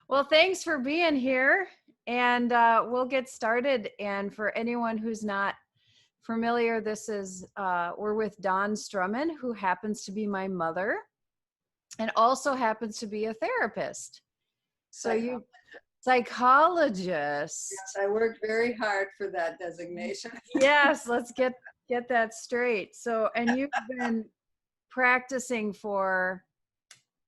Well, thanks for being here. And we'll get started. And for anyone who's not familiar, we're with Dawn Strommen, who happens to be my mother and also happens to be a therapist. So Psychologist. you, psychologist. Yes, I worked very hard for that designation. Yes, let's get that straight. So, and you've been practicing for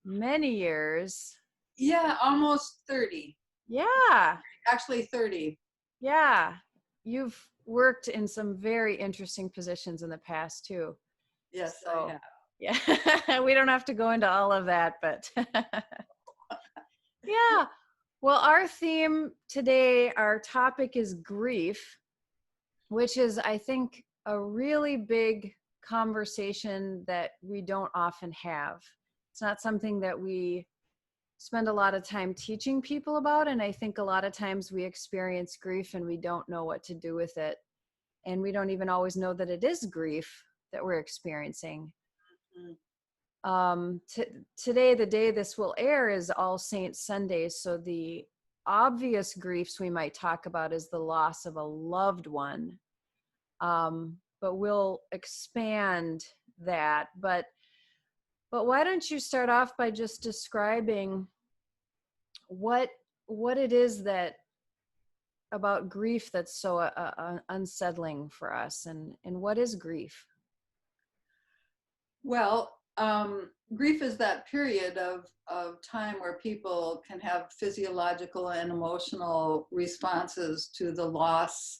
many years. Yeah, almost 30. Yeah. Actually 30. Yeah, you've worked in some very interesting positions in the past too. Yes, I So, have. yeah, we don't have to go into all of that, but yeah. Well, our theme today, our topic is grief, which is, I think, a really big conversation that we don't often have. It's not something that we spend a lot of time teaching people about. And I think a lot of times we experience grief and we don't know what to do with it. And we don't even always know that it is grief that we're experiencing. Mm. Today, the day this will air, is All Saints Sunday. So the obvious griefs we might talk about is the loss of a loved one. But we'll expand that. But why don't you start off by just describing what it is that about grief that's so unsettling for us, and what is grief? Well, grief is that period of time where people can have physiological and emotional responses to the loss,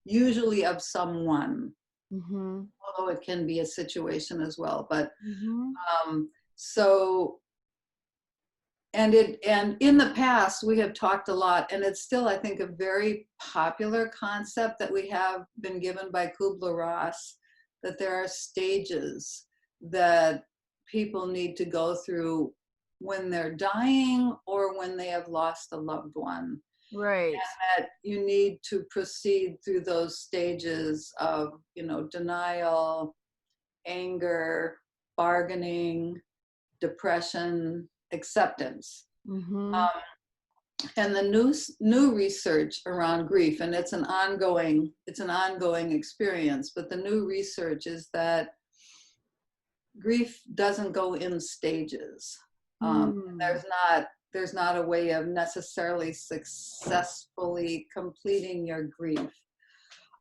usually of someone, Mm-hmm. although it can be a situation as well. But Mm-hmm. so and in the past we have talked a lot, and it's still, I think, a very popular concept that we have been given by Kubler-Ross, that there are stages that people need to go through when they're dying or when they have lost a loved one, Right. that you need to proceed through those stages of, denial, anger, bargaining, depression, acceptance. Mm-hmm. Um, and the new research around grief, and it's an ongoing experience, but the new research is that grief doesn't go in stages. Mm. There's not a way of necessarily successfully completing your grief.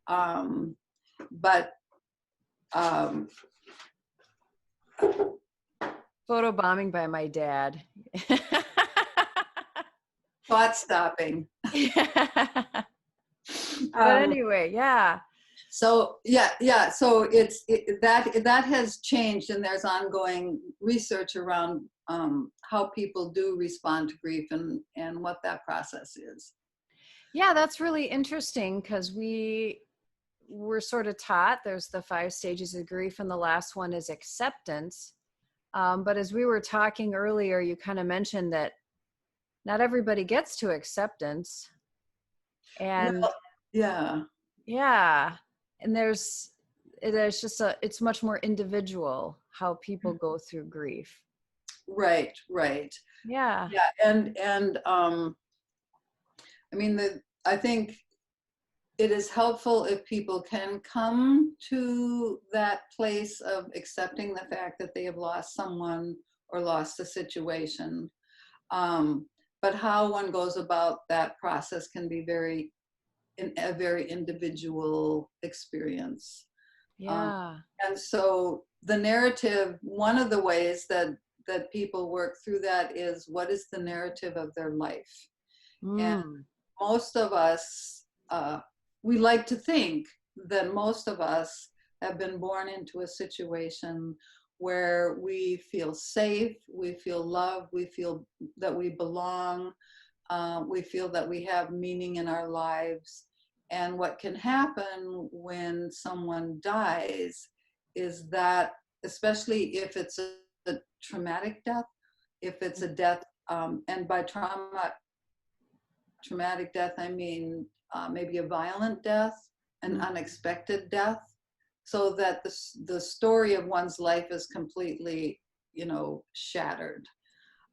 But Photo bombing by my dad. thought stopping. But Um, anyway, yeah. So so that has changed, and there's ongoing research around how people do respond to grief, and what that process is. Yeah, that's really interesting because we're sort of taught there's the 5 stages of grief, and the last one is acceptance. But as we were talking earlier, you kind of mentioned that not everybody gets to acceptance. And Well, yeah, yeah, and it's much more individual how people go through grief. right. Yeah. Yeah, and I mean, I think it is helpful if people can come to that place of accepting the fact that they have lost someone or lost a situation. But how one goes about that process can be a very individual experience. Um, Yeah. and so the narrative, one of the ways that people work through that is, what is the narrative of their life? And Mm. most of us, we like to think that most of us have been born into a situation where we feel safe, we feel loved, we feel that we belong, we feel that we have meaning in our lives. And what can happen when someone dies is that, especially if it's a traumatic death, if it's a death, and by traumatic death, I mean maybe a violent death, an unexpected death, so that the story of one's life is completely, shattered.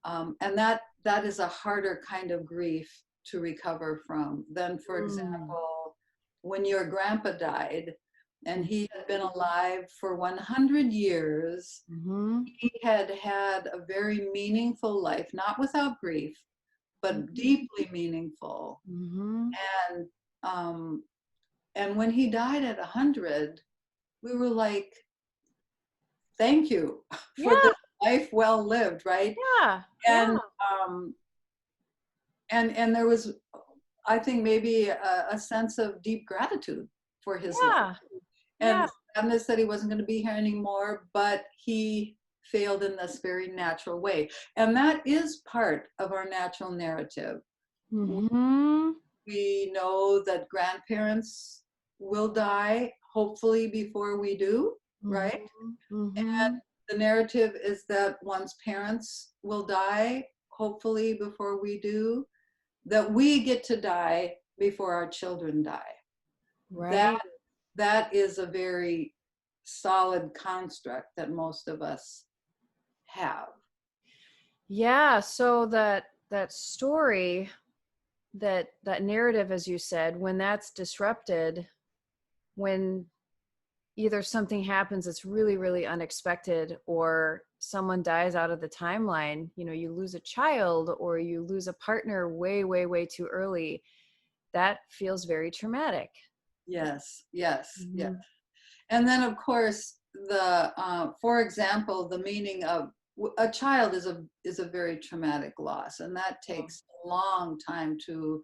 And that is a harder kind of grief to recover from than, for Mm. example, when your grandpa died and he had been Mhm. alive for 100 years. Mhm. He had had a very meaningful life, not without grief, but Mhm. deeply meaningful. Mhm. And um, and when he died at 100, we were like, thank you for Yeah, this life well lived, right? yeah, yeah, And um, and there was, I think, maybe a sense of deep gratitude for his life yeah, yeah. and sadness that he wasn't going to be here anymore, but he failed in this very natural way. And that is part of our natural narrative. Mhm. We know that grandparents will die, hopefully before we do, right? Mhm. And Mhm. the narrative is that one's parents will die, hopefully before we do, that we get to die before our children die. That Right. that is a very solid construct that most of us have. Yeah, so that story, that narrative, as you said, when that's disrupted, when either something happens that's really, really unexpected, or someone dies out of the timeline, you lose a child or you lose a partner way, way, way too early, that feels very traumatic. Yes, yes, yes. Mhm. And then, of course, for example, the meaning of a child is a very traumatic loss, and that takes a long time to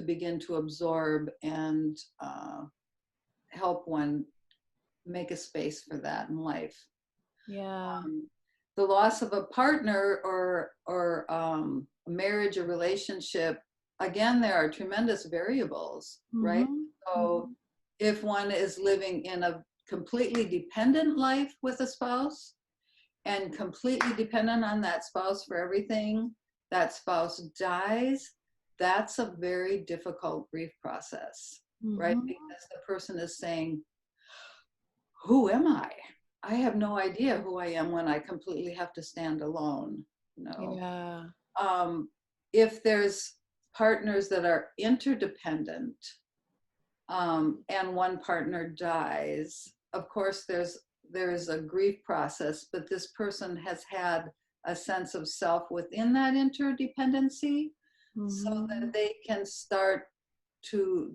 begin to absorb and help one make a space for that in life. Yeah. um, the loss of a partner or a marriage or relationship, again, there are tremendous variables, right? Mhm. So Mhm. if one is living in a completely dependent life with a spouse and completely dependent on that spouse for everything, that spouse dies, that's a very difficult grief process, right? Mhm. Because the person is saying, who am I? I have no idea who I am when I completely have to stand alone. You know, Yeah. um, if there's partners that are interdependent, and one partner dies, of course, there's a grief process, but this person has had a sense of self within that interdependency, so that Mhm.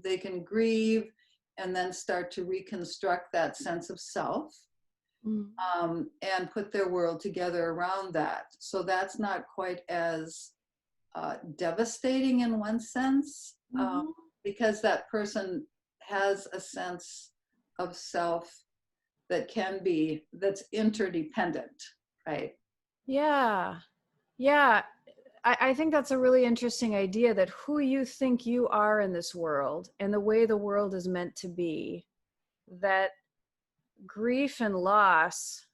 they can grieve and then start to reconstruct that sense of self, Mhm. and put their world together around that. So that's not quite as devastating in one sense, Mhm. because that person has a sense of self that's interdependent, right? Yeah. Yeah. I think that's a really interesting idea, that who you think you are in this world and the way the world is meant to be, that grief and loss,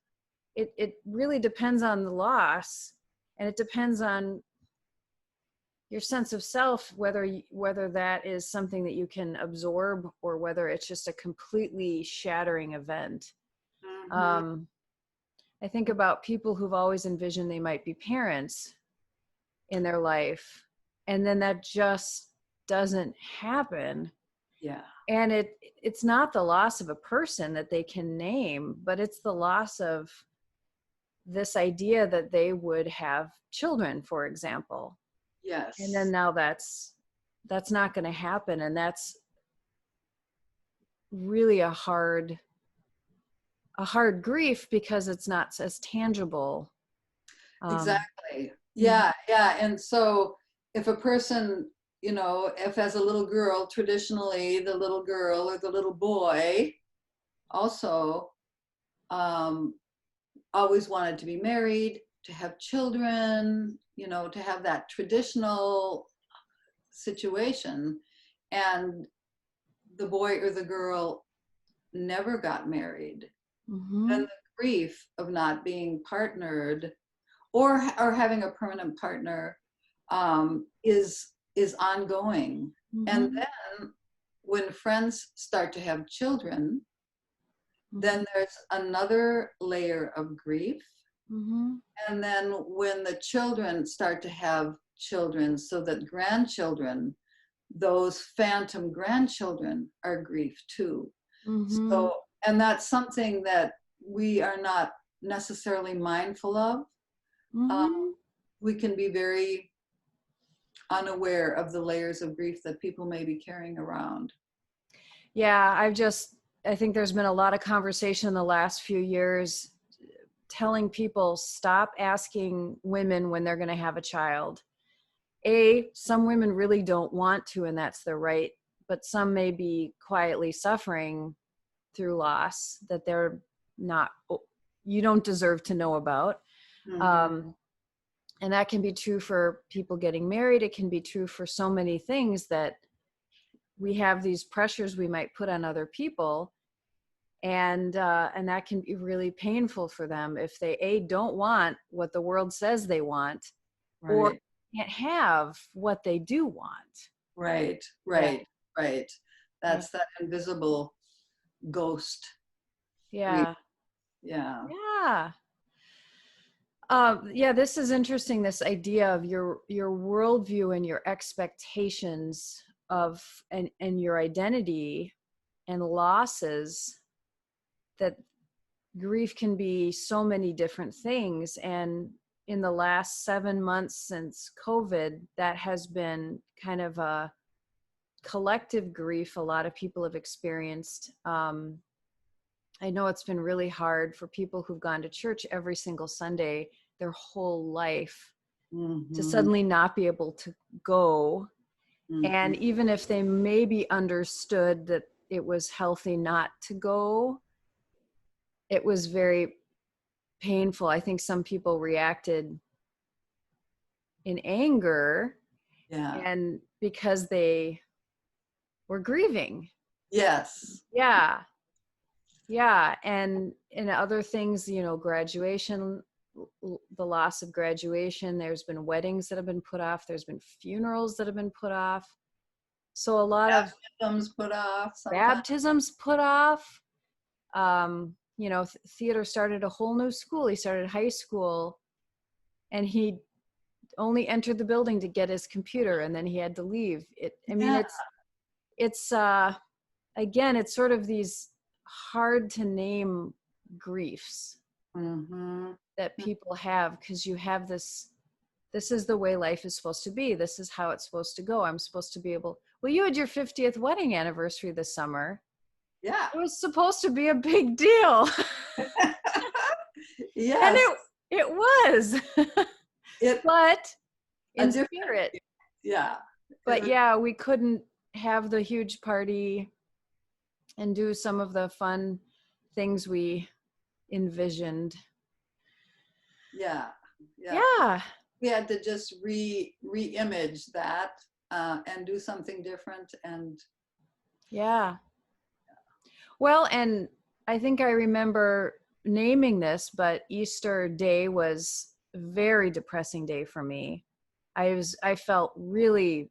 it really depends on the loss, and it depends on your sense of self, whether that is something that you can absorb or whether it's just a completely shattering event. Mm-hmm. um, I think about people who've always envisioned they might be parents in their life, and then that just doesn't happen. Yeah. And it's not the loss of a person that they can name, but it's the loss of this idea that they would have children, for example. And then Yes. now that's not going to happen, and that's really a hard grief because it's not as tangible. um Exactly. mhm, Yeah. Yeah. And so if a person, if as a little girl, traditionally the little girl or the little boy also um, always wanted to be married, to have children, to have that traditional situation. And the boy or the girl never got married. Then mhm, the grief of not being partnered or having a permanent partner, is ongoing. And mhm, then when friends start to have children, mhm, then there's another layer of grief, Mm-hmm. And then when the children start to have children, so that grandchildren, those phantom grandchildren are grief too. Mm-hmm. So, and that's something that we are not necessarily mindful of. Um, Mm-hmm. we can be very unaware of the layers of grief that people may be carrying around. Yeah, I think there's been a lot of conversation in the last few years telling people stop asking women when they're going to have a child. Some women really don't want to, and that's their right, but some may be quietly suffering through loss that they're not, you don't deserve to know about. Mm-hmm. Um, and that can be true for people getting married. It can be true for so many things that we have these pressures we might put on other people, and that can be really painful for them if they don't want what the world says they want, or Right, can't have what they do want. right, Yeah, right, right. yeah, That's that invisible ghost grief. yeah, Yeah. yeah. Yeah, this is interesting. This idea of your worldview and your expectations of and your identity and losses, that grief can be so many different things. And in the last 7 months since COVID, that has been kind of a collective grief a lot of people have experienced. I know it's been really hard for people who've gone to church every single Sunday their whole life to Mm-hmm. suddenly not be able to go. Mm-hmm. And even if they maybe understood that it was healthy not to go, it was very painful. I think some people reacted in anger, Yeah. and because they were grieving. Yes. Yeah. Yeah. And in other things, graduation, the loss of graduation, there's been weddings that have been put off, there's been funerals that have been put off. So a lot of Baptisms put off sometimes. baptisms put off. Theodore started a whole new school. He started high school, and he only entered the building to get his computer, and then he had to leave. I mean, Yeah. it's again, it's sort of these hard to name griefs Mm-hmm. that people have, because you have this is the way life is supposed to be. This is how it's supposed to go. I'm supposed to be able, well, you had your 50th wedding anniversary this summer. Yeah. It was supposed to be a big deal. And Yes. it was. It But a in different. spirit. Yeah. It But was. yeah, we couldn't have the huge party and do some of the fun things we envisioned. Yeah. Yeah. Yeah. We had to just re-image that and do something different. And Yeah. Well, and I think I remember naming this, but Easter Day was a very depressing day for me. I felt really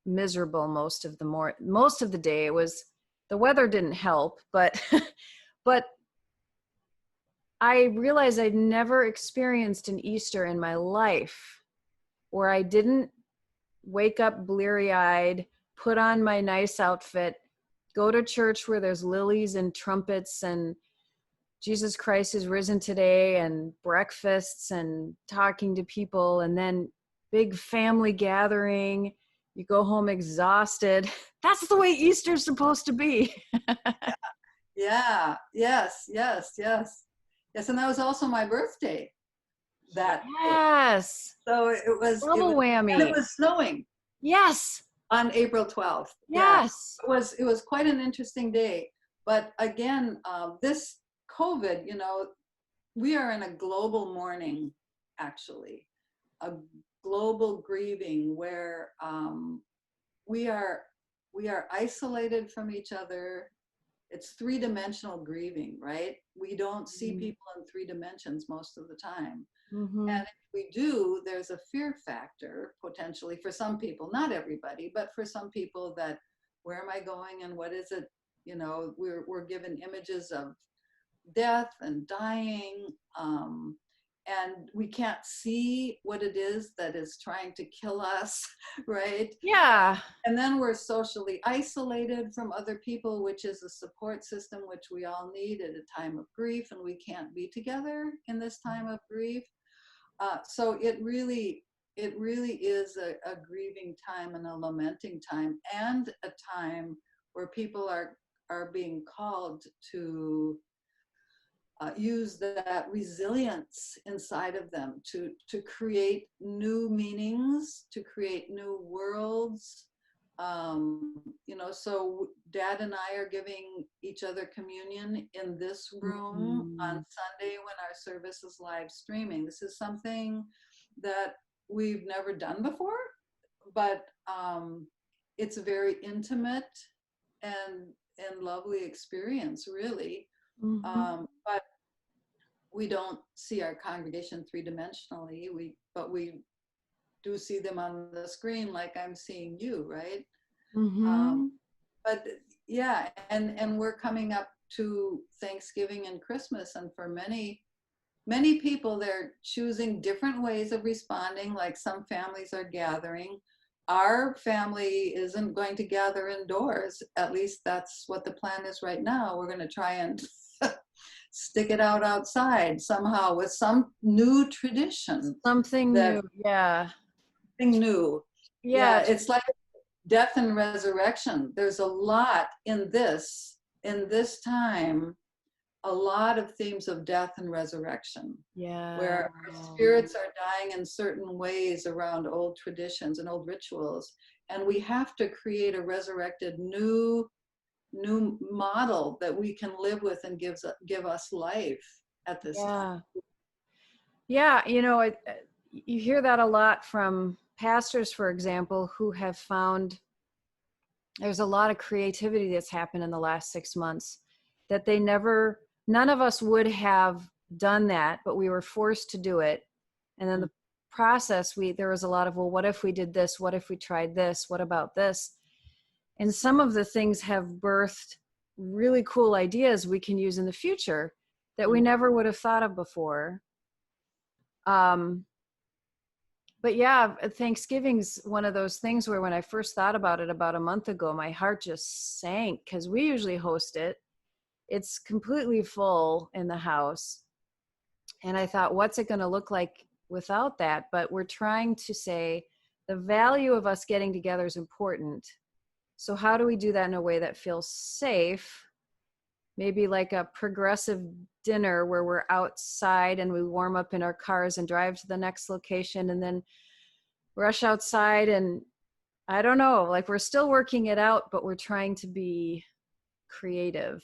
miserable most of the day. It was, the weather didn't help, but but I realized I'd never experienced an Easter in my life where I didn't wake up bleary-eyed, put on my nice outfit, go to church where there's lilies and trumpets and Jesus Christ is risen today and breakfasts and talking to people, and then big family gathering. You go home exhausted. That's the way Easter's supposed to be. yeah. Yes. Yes. Yes. Yes. And that was also my birthday that day. Yes. So it Double was, and it whammy. was snowing Yes. on April 12th. Yeah. Yes. It was quite an interesting day. But again, this COVID, we are in a global mourning, actually, a global grieving where we are we are isolated from each other. It's three-dimensional grieving, right? We don't see people in three dimensions most of the time. Mm-hmm. And if we do, there's a fear factor potentially for some people, not everybody, but for some people, that where am I going and what is it? We're given images of death and dying. and we can't see what it is that is trying to kill us, right? Yeah. And then we're socially isolated from other people, which is a support system which we all need at a time of grief, and we can't be together in this time of grief. So it really is a grieving time and a lamenting time, and a time where people are being called to use that resilience inside of them to create new meanings, to create new worlds. So Dad and I are giving each other communion in this room on Mhm. Sunday when our service is live streaming. This is something that we've never done before, but it's a very intimate and lovely experience, really. Mhm. But we don't see our congregation three-dimensionally. But we do see them on the screen, like I'm seeing you, right? Um, Mhm. but yeah, and we're coming up to Thanksgiving and Christmas, and for many people, they're choosing different ways of responding. Like some families are gathering. Our family isn't going to gather indoors. At least that's what the plan is right now. We're going to try and stick it out outside somehow with some new tradition. Something That new. Yeah. thing new. Yeah. Yeah, it's like death and resurrection. There's a lot in this time, a lot of themes of death and resurrection, Yeah. where our spirits are dying in certain ways around old traditions and old rituals, and we have to create a resurrected new model that we can live with and give us life at this time. Yeah. Yeah. You hear that a lot from pastors, for example, who have found there's a lot of creativity that's happened in the last 6 months that none of us would have done that, but we were forced to do it. And then the process, there was a lot of, well, what if we did this? What if we tried this? What about this? And some of the things have birthed really cool ideas we can use in the future that we never would have thought of before. But yeah, Thanksgiving's one of those things where when I first thought about it about a month ago, my heart just sank because we usually host it. It's completely full in the house. And I thought, what's it going to look like without that? But we're trying to say the value of us getting together is important. So how do we do that in a way that feels safe? Maybe like a progressive dinner where we're outside and we warm up in our cars and drive to the next location and then rush outside. And I don't know, like we're still working it out, but we're trying to be creative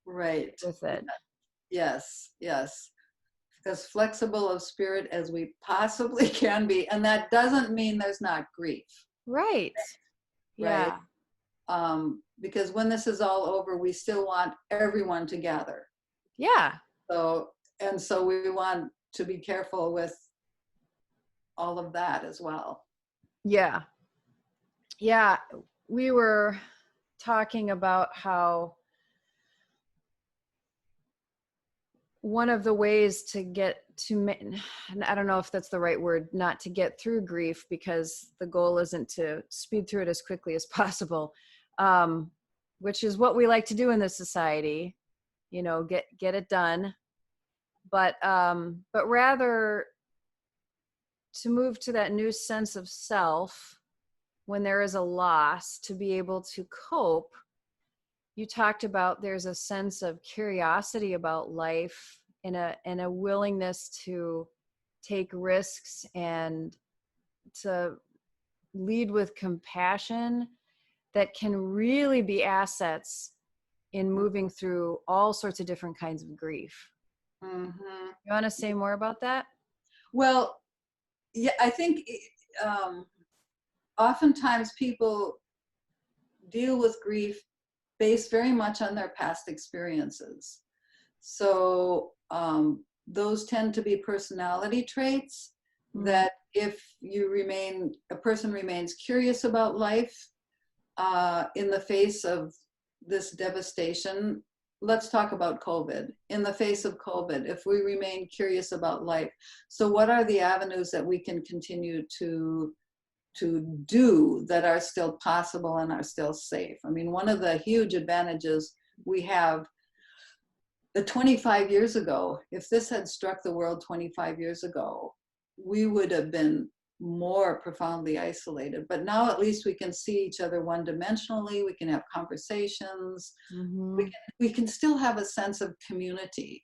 Right. with it. Yes, yes. As flexible of spirit as we possibly can be. And that doesn't mean there's not grief, Right. right? Yeah. Because when this is all over, we still want everyone to gather. Yeah. So we want to be careful with all of that as well. Yeah. Yeah. We were talking about how one of the ways to get to, I don't know if that's the right word, not to get through grief, because the goal isn't to speed through it as quickly as possible, which is what we like to do in this society, get it done. But rather to move to that new sense of self when there is a loss, to be able to cope. You talked about there's a sense of curiosity about life and a willingness to take risks and to lead with compassion that can really be assets in moving through all sorts of different kinds of grief. Mm-hmm. You want to say more about that? Well, yeah, I think oftentimes people deal with grief based very much on their past experiences. So those tend to be personality traits that if a person remains curious about life in the face of this devastation, let's talk about COVID. In the face of COVID, if we remain curious about life, so what are the avenues that we can continue to do that are still possible and are still safe? I mean, one of the huge advantages we have, the 25 years ago, if this had struck the world 25 years ago, we would have been more profoundly isolated. But now at least we can see each other one-dimensionally. We can have conversations. Mm-hmm. We can still have a sense of community.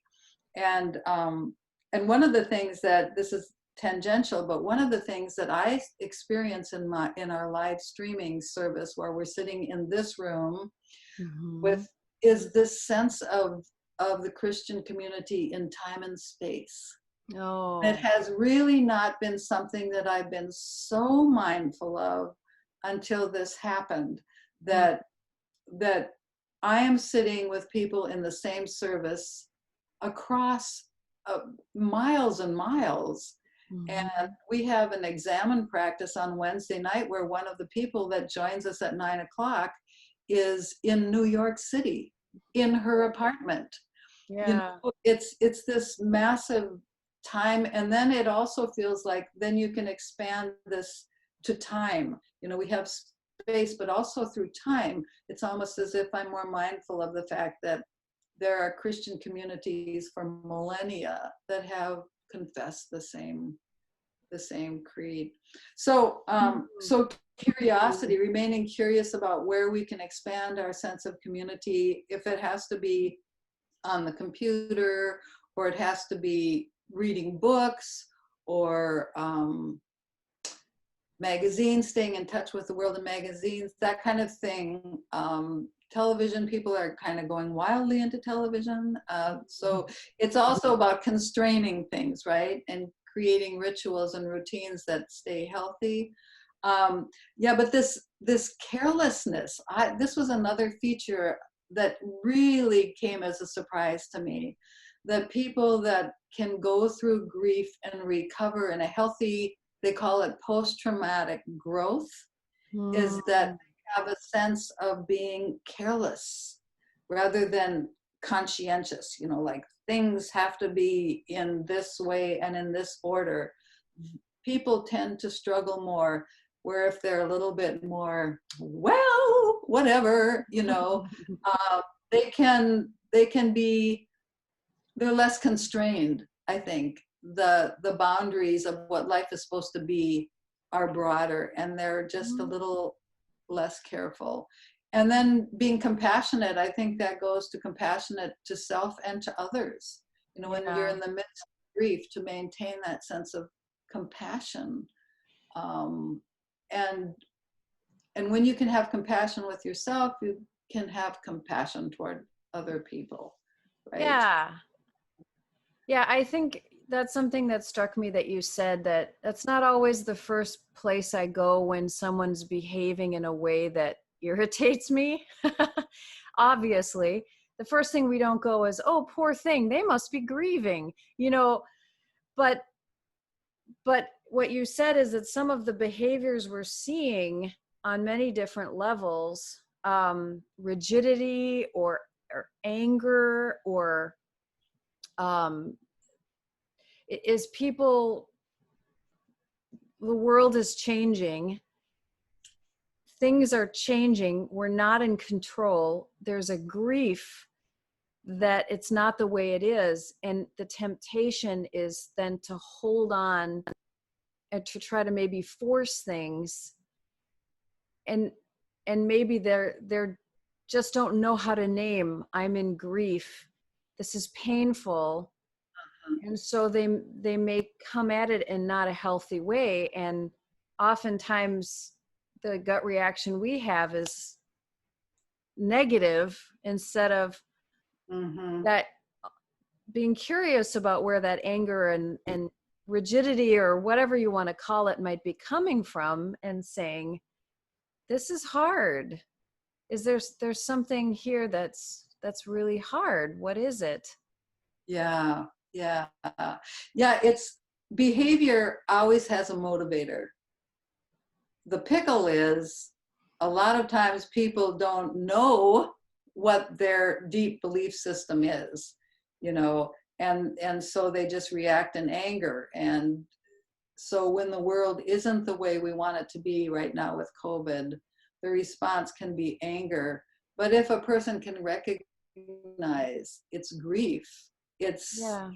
And one of the things that, this is tangential, but one of the things that I experience in our live streaming service, where we're sitting in this room Mm-hmm. with, is this sense of the Christian community in time and space. Oh. It has really not been something that I've been so mindful of until this happened, that I am sitting with people in the same service across miles and miles. Mm-hmm. And we have an examine practice on Wednesday night where one of the people that joins us at 9 o'clock is in New York City, in her apartment. Yeah. You know, it's this massive time. And then it also feels like then you can expand this to time. You know, we have space, but also through time. It's almost as if I'm more mindful of the fact that there are Christian communities for millennia that have confessed the same creed. So so curiosity, remaining curious about where we can expand our sense of community, if it has to be on the computer, or it has to be reading books, or magazines, staying in touch with the world in magazines, that kind of thing. Television, people are kind of going wildly into television. So it's also about constraining things, right? And creating rituals and routines that stay healthy. Yeah, but this carelessness, this was another feature that really came as a surprise to me, that people that can go through grief and recover in a healthy, they call it post-traumatic growth, is that they have a sense of being careless rather than conscientious, you know, like things have to be in this way and in this order. People tend to struggle more, where if they're a little bit more, well, whatever, you know, they can be, they're less constrained. I think the boundaries of what life is supposed to be are broader, and they're just a little less careful. And then being compassionate, I think that goes to compassionate to self and to others. You know, when you're in the midst of grief, to maintain that sense of compassion. And when you can have compassion with yourself, you can have compassion toward other people, right? Yeah, I think that's something that struck me, that you said that that's not always the first place I go when someone's behaving in a way that irritates me. Obviously, the first thing we don't go is, oh, poor thing, they must be grieving, you know, but what you said is that some of the behaviors we're seeing on many different levels, rigidity or anger, or is people, the world is changing, things are changing, we're not in control, there's a grief that it's not the way it is, and the temptation is then to hold on and to try to maybe force things, and maybe they're just don't know how to name, I'm in grief, this is painful. And so they may come at it in not a healthy way. And oftentimes the gut reaction we have is negative, instead of that being curious about where that anger and rigidity, or whatever you want to call it, might be coming from, and saying, this is hard. Is there's something here that's really hard. What is it? Yeah. It's, behavior always has a motivator. The pickle is, a lot of times people don't know what their deep belief system is, you know, and so they just react in anger. And so when the world isn't the way we want it to be right now with COVID, the response can be anger. But if a person can recognize it's grief, it's Yeah.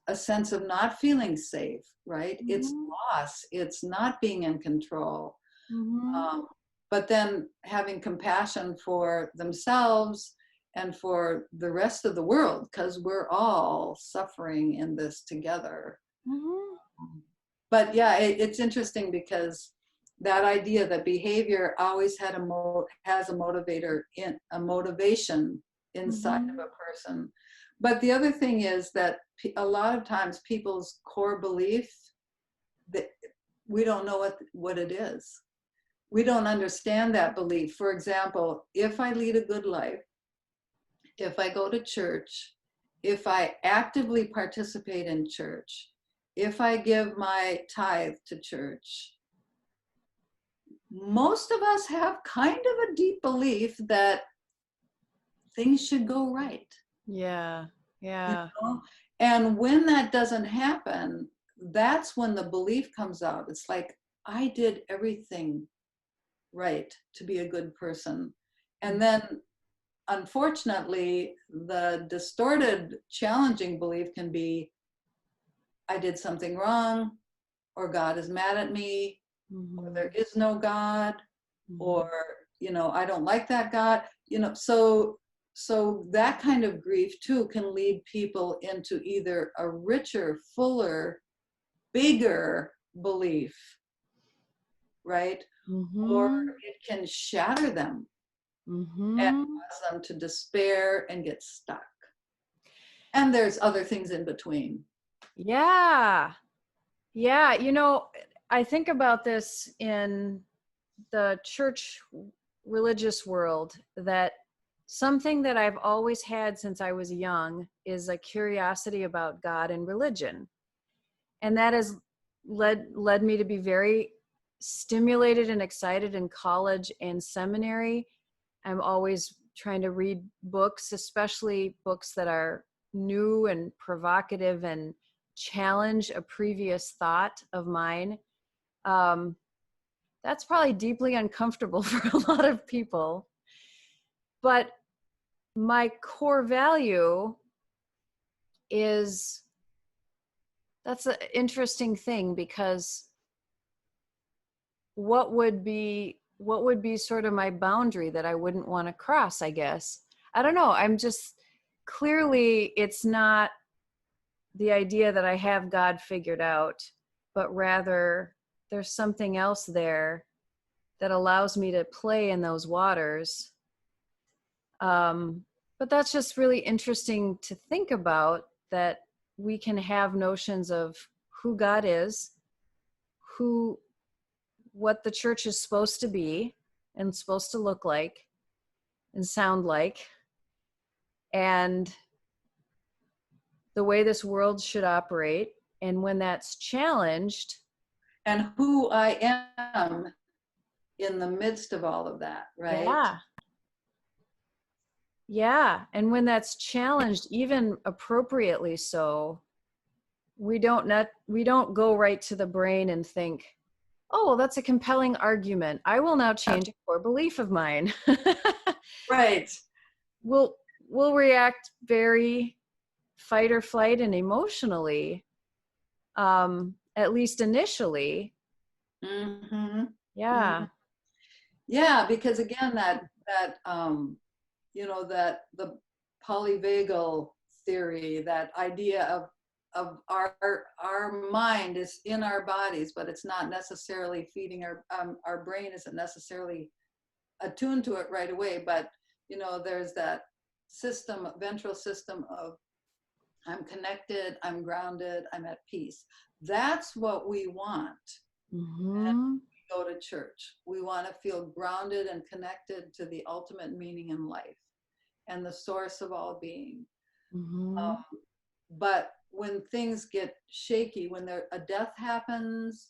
a sense of not feeling safe, right? It's Mhm. loss, it's not being in control. Mhm. Um, but then having compassion for themselves and for the rest of the world, because we're all suffering in this together. Mhm. But yeah, it's interesting because that idea that behavior always has a motivator in a motivation inside of Mhm. a person. But the other thing is that a lot of times people's core belief, that we don't know what it is. We don't understand that belief. For example, if I lead a good life, if I go to church, if I actively participate in church, if I give my tithe to church, most of us have kind of a deep belief that things should go right. Yeah. You Yeah. know? And when that doesn't happen, that's when the belief comes out. It's like, I did everything right to be a good person. And then unfortunately, the distorted, challenging belief can be, I did something wrong, or God is mad at me, or there Mhm. is no God, Mhm. or, you know, I don't like that God, you know, so that kind of grief too can lead people into either a richer, fuller, bigger belief, right? Or Mhm. it can shatter them and Mhm. cause them to despair and get stuck. And there's other things in between. Yeah. Yeah. I think about this in the church religious world, that something that I've always had since I was young is a curiosity about God and religion. And that has led me to be very stimulated and excited in college and seminary. I'm always trying to read books, especially books that are new and provocative and challenge a previous thought of mine. Um, that's probably deeply uncomfortable for a lot of people. But my core value is, that's an interesting thing, because what would be sort of my boundary that I wouldn't want to cross, I guess. I don't know. I'm just, clearly it's not the idea that I have God figured out, but rather there's something else there that allows me to play in those waters. Um, but that's just really interesting to think about, that we can have notions of who God is, who what the church is supposed to be and supposed to look like and sound like, and the way this world should operate. And when that's challenged, And who I am in the midst of all of that, right? yeah, yeah, and when that's challenged, even appropriately so, we don't go right to the brain and think, oh, well, that's a compelling argument, I will now change a core belief of mine. Right. we'll we'll react very fight or flight and emotionally, at least initially. Mm-hmm. Mm-hmm. Yeah. Yeah, because again, that you know, that the polyvagal theory, that idea of our mind is in our bodies, but it's not necessarily feeding our brain isn't necessarily attuned to it right away. But you know, there's that system, ventral system of, I'm connected, I'm grounded, I'm at peace. That's what we want. Mm-hmm. Go to church. We want to feel grounded and connected to the ultimate meaning in life and the source of all being. Mm-hmm. Um, but when things get shaky, when a death happens,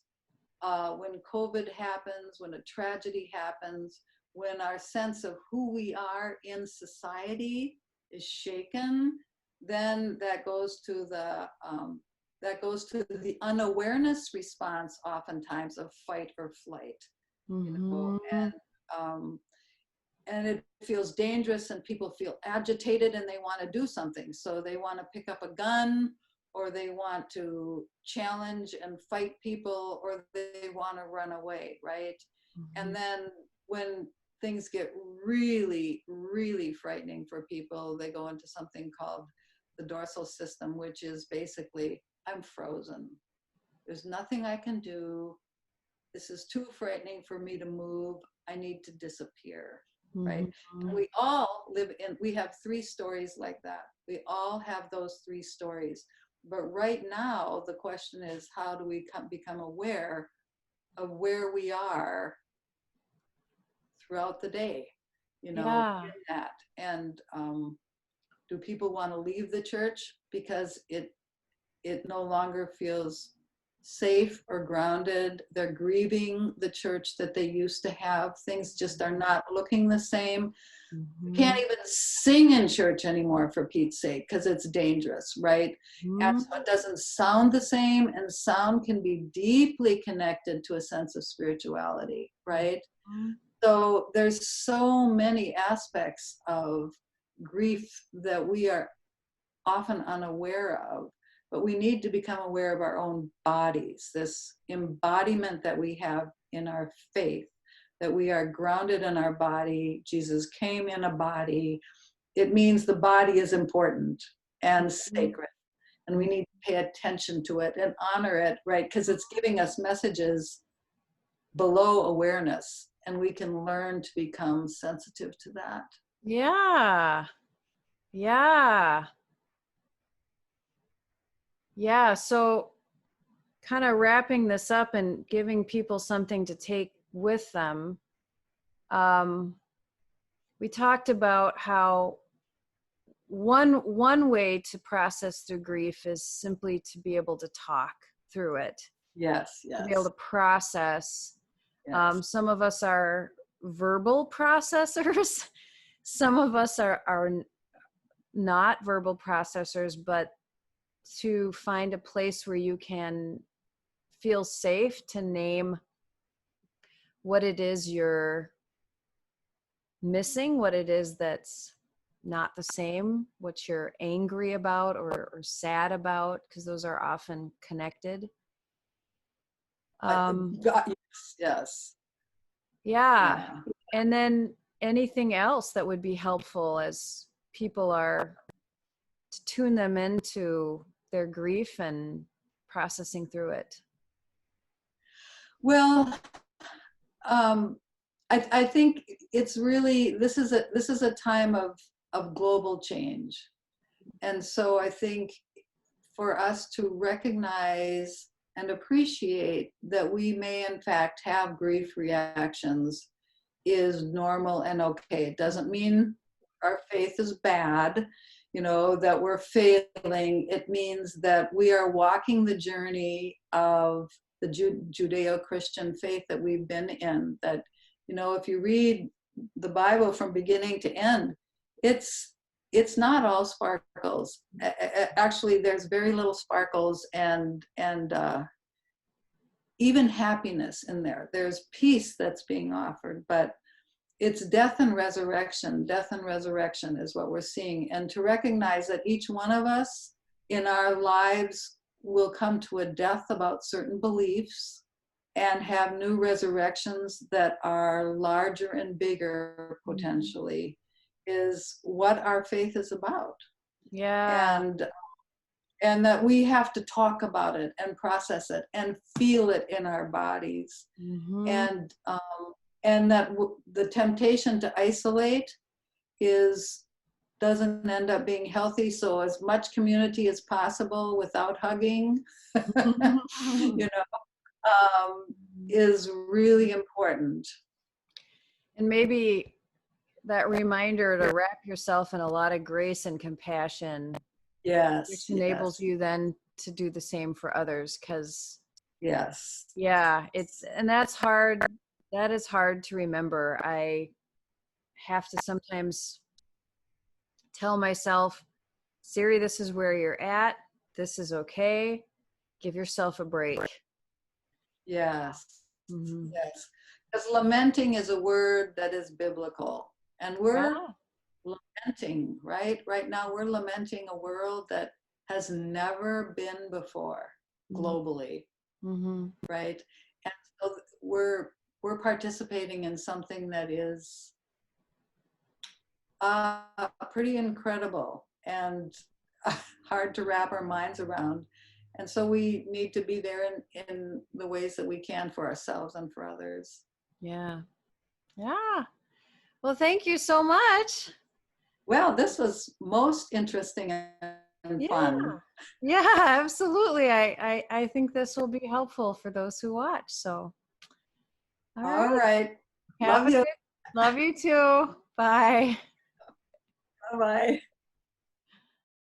when COVID happens, when a tragedy happens, when our sense of who we are in society is shaken, then that goes to the unawareness response, oftentimes, of fight or flight. You know, Mm-hmm. and it feels dangerous, and people feel agitated, and they want to do something. So they want to pick up a gun, or they want to challenge and fight people, or they want to run away, right? Mm-hmm. And then when things get really, really frightening for people, they go into something called the dorsal system, which is basically, I'm frozen. There's nothing I can do. This is too frightening for me to move. I need to disappear, right? Mm-hmm. And we all we have 3 stories like that. We all have those 3 stories. But right now, the question is, how do we become aware of where we are throughout the day, in Yeah. that? And do people want to leave the church because it no longer feels safe or grounded? They're grieving the church that they used to have. Things just are not looking the same. You Mm-hmm. can't even sing in church anymore, for Pete's sake, because it's dangerous, right? And so it doesn't sound the same, and sound can be deeply connected to a sense of spirituality, right? Mm-hmm. So there's so many aspects of grief that we are often unaware of, but we need to become aware of our own bodies, this embodiment that we have in our faith, that we are grounded in our body. Jesus came in a body. It means the body is important and sacred, and we need to pay attention to it and honor it, right? Because it's giving us messages below awareness, and we can learn to become sensitive to that. Yeah. Yeah. Yeah. So, kind of wrapping this up and giving people something to take with them. Um, we talked about how one way to process through grief is simply to be able to talk through it, Yes, to be able yes, to process. yes. Some of us are verbal processors. Some of us are not verbal processors, but to find a place where you can feel safe to name what it is you're missing, what it is that's not the same, what you're angry about or sad about, because those are often connected. Yes, yes, Yeah. yeah. And then anything else that would be helpful as people are to tune them into their grief and processing through it. Well, um, I think it's really, this is a time of global change, and so I think for us to recognize and appreciate that we may in fact have grief reactions is normal and okay. It doesn't mean our faith is bad, that we're failing. It means that we are walking the journey of the Judeo-Christian faith that we've been in. That, if you read the Bible from beginning to end, it's not all sparkles. Actually, there's very little sparkles and even happiness in there. There's peace that's being offered, but it's death and resurrection. Death and resurrection is what we're seeing. And to recognize that each one of us in our lives will come to a death about certain beliefs and have new resurrections that are larger and bigger potentially, is what our faith is about. Yeah. And that we have to talk about it and process it and feel it in our bodies. Mm-hmm. And that the temptation to isolate doesn't end up being healthy. So as much community as possible without hugging, you know, is really important. And maybe that reminder to wrap yourself in a lot of grace and compassion, Yes, which enables yes, you then to do the same for others. Because, yes. yeah, and that's hard. That is hard to remember. have to sometimes tell myself, Siri, this is where you're at. This is okay. Give yourself a break. Yes. Mm-hmm. Yes. Because lamenting is a word that is biblical. And we're Yeah. lamenting, right? Right now, we're lamenting a world that has never been before globally, Mm-hmm. right? And so we're participating in something that is pretty incredible and hard to wrap our minds around. And so we need to be there in the ways that we can for ourselves and for others. Yeah. Yeah. Well, thank you so much. Well, this was most interesting and Yeah. fun. Yeah, absolutely. I think this will be helpful for those who watch. So, all All right. right. Have Love a you. good, love you too. Bye. Bye bye.